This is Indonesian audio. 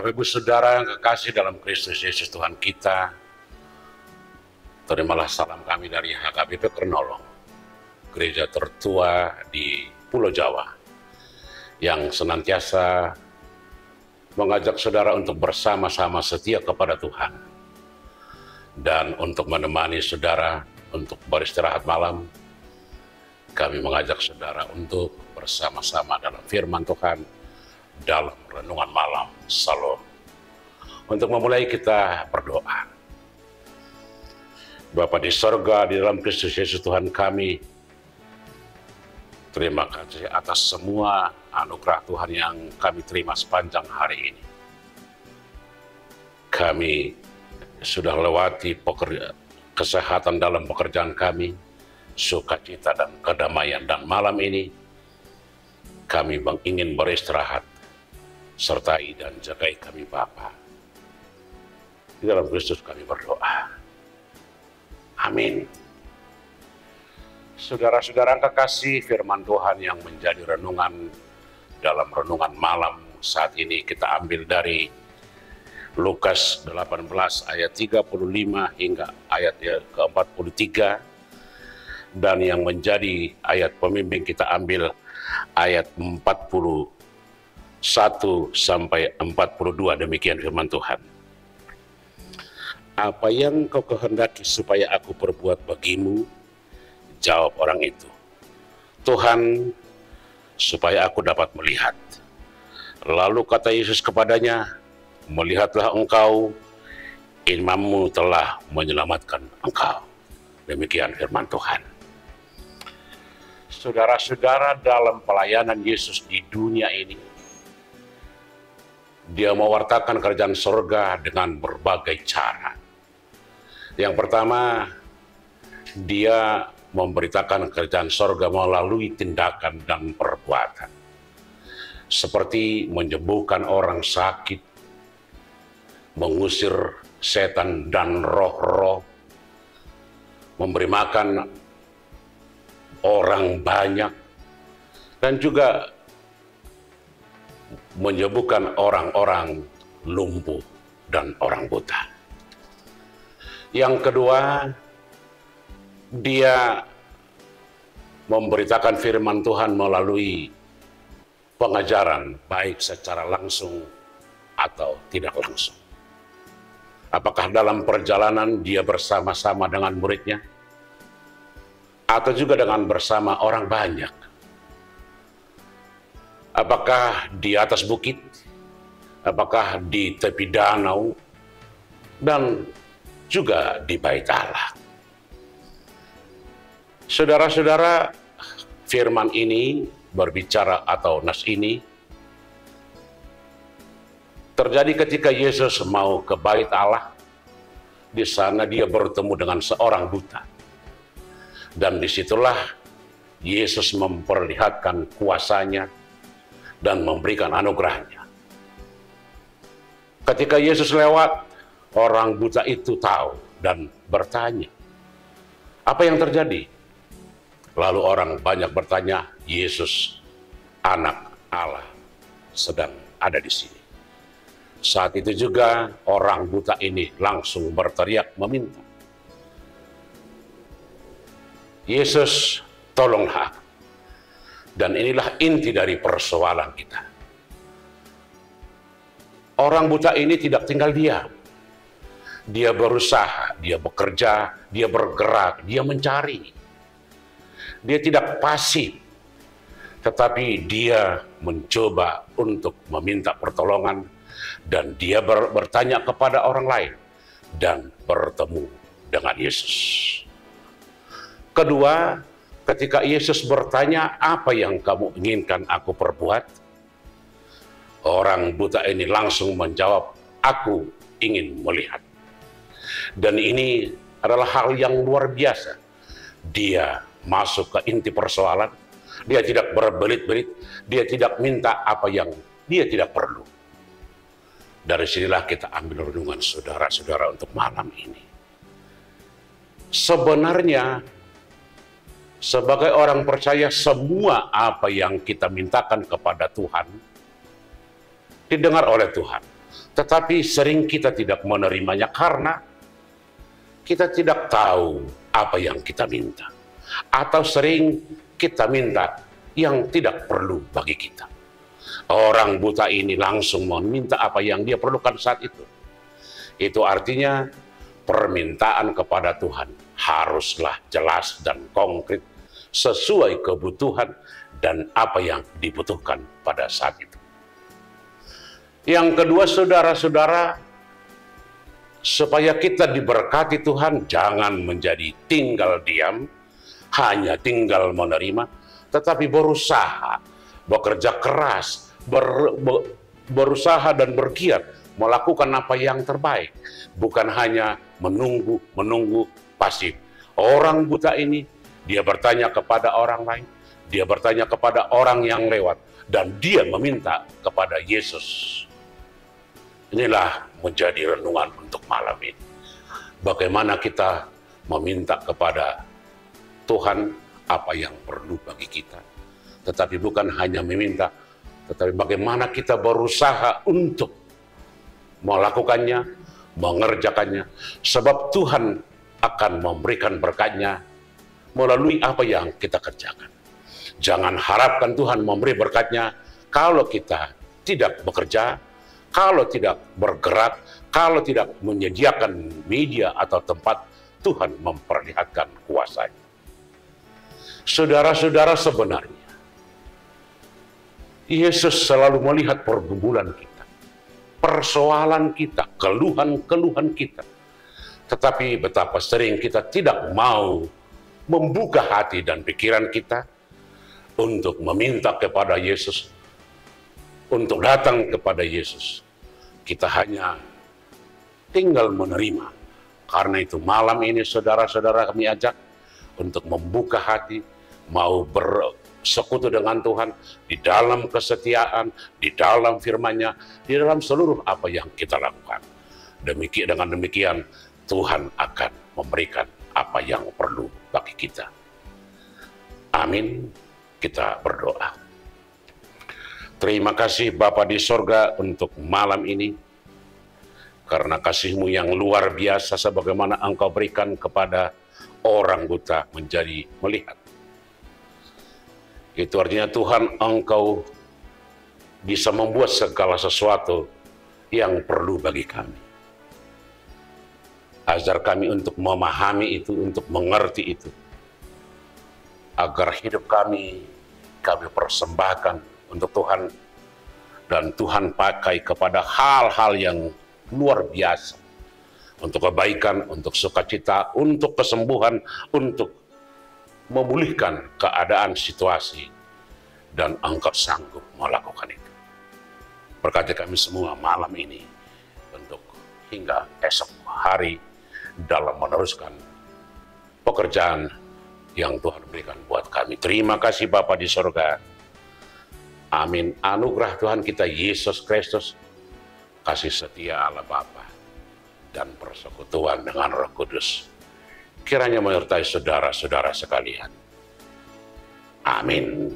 Bapak Ibu Saudara yang kekasih dalam Kristus Yesus Tuhan kita, terimalah salam kami dari HKBP Kernolong, gereja tertua di Pulau Jawa, yang senantiasa mengajak saudara untuk bersama-sama setia kepada Tuhan, dan untuk menemani saudara untuk beristirahat malam. Kami mengajak saudara untuk bersama-sama dalam firman Tuhan, dalam renungan malam. Salam. Untuk memulai kita berdoa. Bapa di sorga, di dalam Kristus Yesus Tuhan kami, terima kasih atas semua anugerah Tuhan yang kami terima sepanjang hari ini. Kami sudah lewati kesehatan dalam pekerjaan kami, sukacita dan kedamaian, dan malam ini kami ingin beristirahat. Sertai dan jagai kami Bapa. Di dalam Kristus kami berdoa. Amin. Saudara-saudara kekasih, firman Tuhan yang menjadi renungan dalam renungan malam saat ini kita ambil dari Lukas 18 ayat 35 hingga ayat ke-43, dan yang menjadi ayat pembimbing kita ambil ayat 41 sampai 42. Demikian firman Tuhan. Apa yang kau kehendaki supaya aku perbuat bagimu? Jawab orang itu, Tuhan, supaya aku dapat melihat. Lalu kata Yesus kepadanya, melihatlah engkau, imanmu telah menyelamatkan engkau. Demikian firman Tuhan. Saudara-saudara, dalam pelayanan Yesus di dunia ini, Dia mewartakan kerajaan surga dengan berbagai cara. Yang pertama, Dia memberitakan kerajaan surga melalui tindakan dan perbuatan. Seperti menyembuhkan orang sakit, mengusir setan dan roh-roh, memberi makan orang banyak, dan juga menyembuhkan orang-orang lumpuh dan orang buta. Yang kedua, Dia memberitakan firman Tuhan melalui pengajaran, baik secara langsung atau tidak langsung. Apakah dalam perjalanan Dia bersama-sama dengan muridnya, atau juga dengan bersama orang banyak. Apakah di atas bukit, apakah di tepi danau, dan juga di bait Allah. Saudara-saudara, firman ini berbicara, atau nas ini terjadi ketika Yesus mau ke bait Allah. Di sana Dia bertemu dengan seorang buta. Dan disitulah Yesus memperlihatkan kuasanya dan memberikan anugerahnya. Ketika Yesus lewat, orang buta itu tahu dan bertanya, apa yang terjadi? Lalu orang banyak bertanya, Yesus, anak Allah, sedang ada di sini. Saat itu juga orang buta ini langsung berteriak meminta, Yesus, tolonglah aku. Dan inilah inti dari persoalan kita. Orang buta ini tidak tinggal diam. Dia berusaha, dia bekerja, dia bergerak, dia mencari. Dia tidak pasif, tetapi dia mencoba untuk meminta pertolongan, dan dia bertanya kepada orang lain, dan bertemu dengan Yesus. Kedua, ketika Yesus bertanya, apa yang kamu inginkan aku perbuat? Orang buta ini langsung menjawab, aku ingin melihat. Dan ini adalah hal yang luar biasa. Dia masuk ke inti persoalan. Dia tidak berbelit-belit. Dia tidak minta apa yang dia tidak perlu. Dari sinilah kita ambil renungan saudara-saudara untuk malam ini. Sebenarnya, sebagai orang percaya, semua apa yang kita mintakan kepada Tuhan didengar oleh Tuhan. Tetapi sering kita tidak menerimanya karena kita tidak tahu apa yang kita minta. Atau sering kita minta yang tidak perlu bagi kita. Orang buta ini langsung meminta apa yang dia perlukan saat itu. Itu artinya permintaan kepada Tuhan haruslah jelas dan konkret sesuai kebutuhan dan apa yang dibutuhkan pada saat itu. Yang kedua, saudara-saudara, supaya kita diberkati Tuhan, jangan menjadi tinggal diam, hanya tinggal menerima, tetapi berusaha, bekerja keras, berusaha dan bergiat melakukan apa yang terbaik, bukan hanya menunggu pasif. Orang buta ini, dia bertanya kepada orang lain, dia bertanya kepada orang yang lewat, dan dia meminta kepada Yesus. Inilah menjadi renungan untuk malam ini. Bagaimana kita meminta kepada Tuhan apa yang perlu bagi kita. Tetapi bukan hanya meminta, tetapi bagaimana kita berusaha untuk melakukannya, mengerjakannya. Sebab Tuhan akan memberikan berkat-Nya melalui apa yang kita kerjakan. Jangan harapkan Tuhan memberi berkat-Nya kalau kita tidak bekerja, kalau tidak bergerak, kalau tidak menyediakan media atau tempat Tuhan memperlihatkan kuasa-Nya. Saudara-saudara, sebenarnya Yesus selalu melihat pergumulan kita, persoalan kita, keluhan-keluhan kita. Tetapi betapa sering kita tidak mau membuka hati dan pikiran kita untuk meminta kepada Yesus, untuk datang kepada Yesus. Kita hanya tinggal menerima. Karena itu malam ini saudara-saudara kami ajak untuk membuka hati, mau bersekutu dengan Tuhan di dalam kesetiaan, di dalam firman-Nya, di dalam seluruh apa yang kita lakukan. Dengan demikian Tuhan akan memberikan apa yang perlu bagi kita. Amin. Kita berdoa. Terima kasih Bapa di sorga untuk malam ini, karena kasih-Mu yang luar biasa sebagaimana Engkau berikan kepada orang buta menjadi melihat. Itu artinya Tuhan, Engkau bisa membuat segala sesuatu yang perlu bagi kami. Ajar kami untuk memahami itu, untuk mengerti itu, agar hidup kami persembahkan untuk Tuhan, dan Tuhan pakai kepada hal-hal yang luar biasa, untuk kebaikan, untuk sukacita, untuk kesembuhan, untuk memulihkan keadaan situasi, dan Engkau sanggup melakukan itu. Berkati kami semua malam ini untuk hingga esok hari dalam meneruskan pekerjaan yang Tuhan berikan buat kami. Terima kasih Bapa di sorga. Amin. Anugerah Tuhan kita Yesus Kristus, kasih setia Allah Bapa, dan persekutuan dengan Roh Kudus kiranya menyertai saudara-saudara sekalian. Amin.